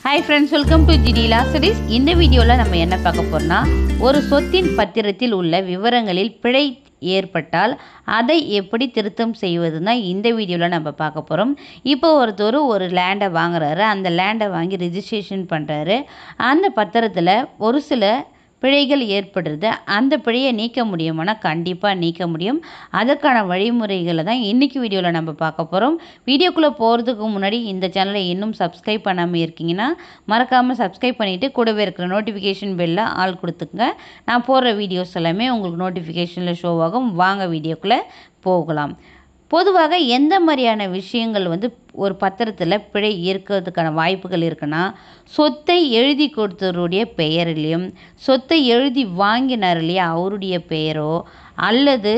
Hi friends, welcome to GDLA series. இந்த வீடியோல நம்ம என்ன பார்க்க போறோம்னா ஒரு சொத்தின் பத்திரத்தில் உள்ள விவரங்களில் பிழை ஏற்பட்டால் அதை எப்படி திருத்தம் செய்வதுன்னா இந்த வீடியோல நம்ம பார்க்க போறோம். இப்போ ஒருத்தர் ஒரு லேண்டை வாங்குறாரு. அந்த லேண்டை வாங்கி ரெஜிஸ்ட்ரேஷன் பண்றாரு. அந்த பத்திரத்துல ஒரு சில பிழைகள் ஏற்படுறது. அந்த பிழையை நீக்க முடியுமானா கண்டிப்பாக நீக்க முடியும். அதற்கான வழிமுறைகளை தான் இன்றைக்கி வீடியோவில் நம்ம பார்க்க போகிறோம். வீடியோக்குள்ளே போகிறதுக்கு முன்னாடி இந்த சேனலை இன்னும் சப்ஸ்கிரைப் பண்ணாமல் இருக்கீங்கன்னா மறக்காமல் சப்ஸ்கிரைப் பண்ணிவிட்டு கூடவே இருக்கிற நோட்டிஃபிகேஷன் பெல்ல ஆல் கொடுத்துங்க. நான் போடுற வீடியோஸ் எல்லாமே உங்களுக்கு நோட்டிஃபிகேஷனில் ஷோ ஆகும். வாங்க வீடியோக்குள்ளே போகலாம். பொதுவாக எந்த மாதிரியான விஷயங்கள் ஒரு பத்திரத்தில் பிழை இருக்கிறதுக்கான வாய்ப்புகள் இருக்குன்னா, சொத்தை எழுதி கொடுத்தவருடைய பெயரிலையும் சொத்தை எழுதி வாங்கினார் இல்லையா அவருடைய பெயரோ, அல்லது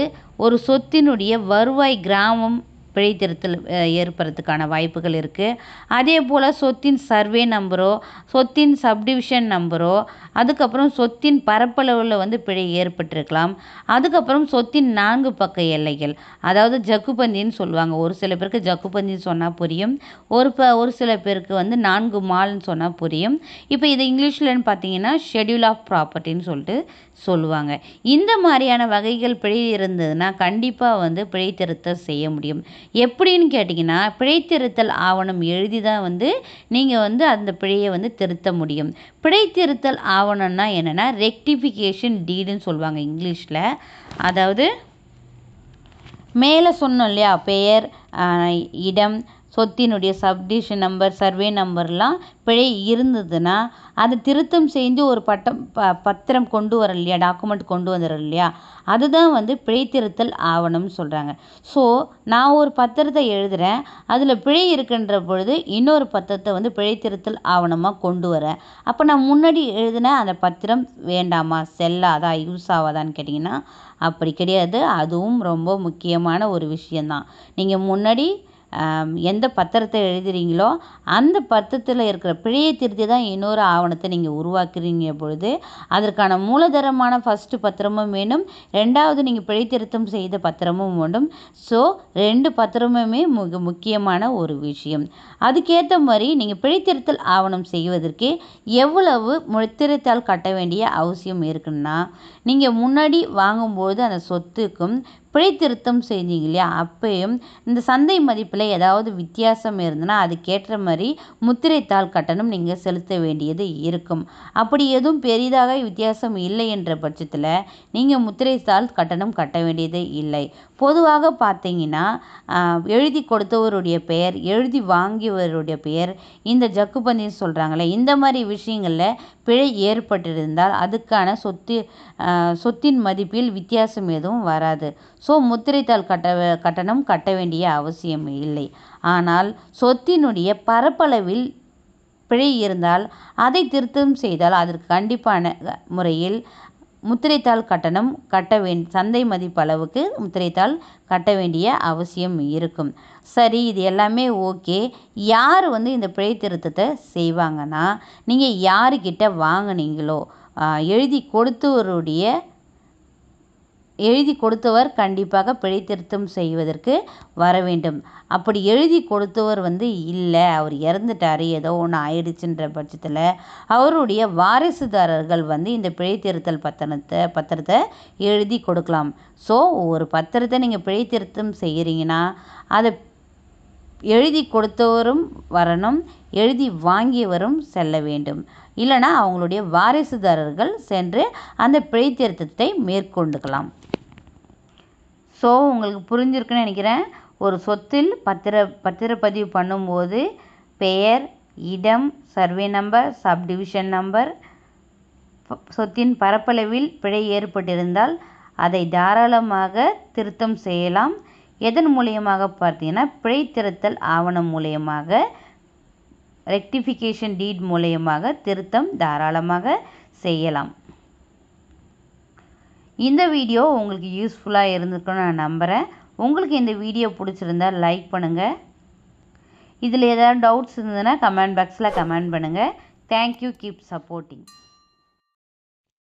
ஒரு சொத்தினுடைய வருவாய் கிராமம் பிழைத்திருத்தல் ஏற்படுறதுக்கான வாய்ப்புகள் இருக்குது. அதே போல் சொத்தின் சர்வே நம்பரோ, சொத்தின் சப்டிவிஷன் நம்பரோ, அதுக்கப்புறம் சொத்தின் பரப்பளவில் பிழை ஏற்பட்டிருக்கலாம். அதுக்கப்புறம் சொத்தின் 4 பக்க எல்லைகள், அதாவது ஜக்குபந்தின்னு சொல்லுவாங்க. ஒரு சில பேருக்கு ஜக்குபந்தின்னு சொன்னால் புரியும். ஒரு சில பேருக்கு 4 மால்னு சொன்னால் புரியும். இப்போ இது இங்கிலீஷ்லன்னு பார்த்தீங்கன்னா ஷெட்யூல் ஆஃப் ப்ராப்பர்ட்டின்னு சொல்லிட்டு சொல்லுவாங்க. இந்த மாதிரியான வகைகள் பிழை இருந்ததுன்னா கண்டிப்பாக பிழை திருத்தம் செய்ய முடியும். எப்படின்னு கேட்டிங்கன்னா, பிழைத்திருத்தல் ஆவணம் எழுதி தான் நீங்கள் அந்த பிழையை திருத்த முடியும். பிழைத்திருத்தல் ஆவணம்னா என்னென்னா ரெக்டிஃபிகேஷன் டீடுன்னு சொல்லுவாங்க இங்கிலீஷில். அதாவது மேலே சொன்னோம் இல்லையா, பெயர், இடம், சொத்தினுடைய சப்டிவிஷன் நம்பர், சர்வே நம்பர்லாம் பிழை இருந்ததுன்னா அதை திருத்தம் செஞ்சு ஒரு பத்திரம் கொண்டு வர இல்லையா, டாக்குமெண்ட் கொண்டு வந்துடுறோம் இல்லையா, அதுதான் பிழைத்திருத்தல் ஆவணம்னு சொல்கிறாங்க. ஸோ நான் ஒரு பத்திரத்தை எழுதுகிறேன், அதில் பிழை இருக்குன்ற பொழுது இன்னொரு பத்திரத்தை பிழைத்திருத்தல் ஆவணமாக கொண்டு வரேன். அப்போ நான் முன்னாடி எழுதின அந்த பத்திரம் வேண்டாமா, செல்லாதா, யூஸ் ஆகாதான்னு கேட்டிங்கன்னா அப்படி கிடையாது. அதுவும் ரொம்ப முக்கியமான ஒரு விஷயந்தான். நீங்கள் முன்னாடி எந்த பத்திரத்தை எழுதுறீங்களோ அந்த பத்திரத்தில் இருக்கிற பிழையை திருத்தி தான் இன்னொரு ஆவணத்தை நீங்கள் உருவாக்குறீங்க பொழுது அதற்கான மூலதனமான ஃபஸ்ட்டு பத்திரமும் வேணும், ரெண்டாவது நீங்கள் பிழை திருத்தம் செய்த பத்திரமும் வேண்டும். ஸோ 2 பத்திரமுமே முக்கியமான ஒரு விஷயம். அதுக்கேற்ற மாதிரி நீங்கள் பிழைத்திருத்தல் ஆவணம் செய்வதற்கு எவ்வளவு முத்திரைத்தாள் கட்ட வேண்டிய அவசியம் இருக்குன்னா, நீங்கள் முன்னாடி வாங்கும்போது அந்த சொத்துக்கும் பிழை திருத்தம் செஞ்சீங்க இல்லையா, அப்பயும் இந்த சந்தை மதிப்பில் ஏதாவது வித்தியாசம் இருந்ததுன்னா அதுக்கேற்ற மாதிரி முத்திரைத்தாள் கட்டணம் நீங்கள் செலுத்த வேண்டியது இருக்கும். அப்படி எதுவும் பெரிதாக வித்தியாசம் இல்லை என்ற பட்சத்தில் நீங்கள் முத்திரைத்தாள் கட்டணம் கட்ட வேண்டியது இல்லை. பொதுவாக பார்த்தீங்கன்னா எழுதி கொடுத்தவருடைய பெயர், எழுதி வாங்கியவருடைய பெயர், இந்த ஜக்குபந்தின்னு சொல்கிறாங்களே, இந்த மாதிரி விஷயங்களில் பிழை ஏற்பட்டிருந்தால் அதுக்கான சொத்தின் மதிப்பில் வித்தியாசம் எதுவும் வராது. ஸோ முத்திரைத்தாள் கட்டணம் கட்ட வேண்டிய அவசியம் இல்லை. ஆனால் சொத்தினுடைய பரப்பளவில் பிழை இருந்தால் அதை திருத்தம் செய்தால் அதற்கு கண்டிப்பான முறையில் முத்திரைத்தாள் கட்டணம் சந்தை மதிப்பு அளவுக்கு முத்திரைத்தாள் கட்ட வேண்டிய அவசியம் இருக்கும். சரி, இது எல்லாமே ஓகே. யார் இந்த பிழை திருத்தத்தை செய்வாங்கன்னா, நீங்கள் யாருக்கிட்ட வாங்கினீங்களோ எழுதி கொடுத்தவர் கண்டிப்பாக பிழை திருத்தம் செய்வதற்கு வர வேண்டும். அப்படி எழுதி கொடுத்தவர் இல்லை, அவர் இறந்துட்டார், ஏதோ ஒன்று ஆயிடுச்சுன்ற பட்சத்தில் அவருடைய வாரிசுதாரர்கள் இந்த பிழை திருத்தல் பத்திரத்தை எழுதி கொடுக்கலாம். ஸோ ஒரு பத்திரத்தை நீங்கள் பிழை திருத்தம் செய்கிறீங்கன்னா அதை எழுதி கொடுத்தவரும் வரணும், எழுதி வாங்கியவரும் செல்ல வேண்டும். இல்லைனா அவங்களுடைய வாரிசுதாரர்கள் சென்று அந்த பிழை திருத்தத்தை மேற்கொண்டுக்கலாம். ஸோ உங்களுக்கு புரிஞ்சிருக்குன்னு நினைக்கிறேன். ஒரு சொத்தில் பத்திரப்பதிவு பண்ணும்போது பெயர், இடம், சர்வே நம்பர், சப்டிவிஷன் நம்பர், சொத்தின் பரப்பளவில் பிழை ஏற்பட்டிருந்தால் அதை தாராளமாக திருத்தம் செய்யலாம். எதன் மூலியமாக பார்த்தீங்கன்னா பிழை திருத்தல் ஆவணம் மூலியமாக, ரெக்டிஃபிகேஷன் டீட் மூலியமாக திருத்தம் தாராளமாக செய்யலாம். இந்த வீடியோ உங்களுக்கு யூஸ்ஃபுல்லாக இருந்திருக்குன்னு நான் நம்புகிறேன். உங்களுக்கு இந்த வீடியோ பிடிச்சிருந்தால் லைக் பண்ணுங்கள். இதில் ஏதாவது டவுட்ஸ் இருந்ததுன்னா கமெண்ட் பாக்ஸில் கமெண்ட் பண்ணுங்கள். தேங்க்யூ. Keep supporting.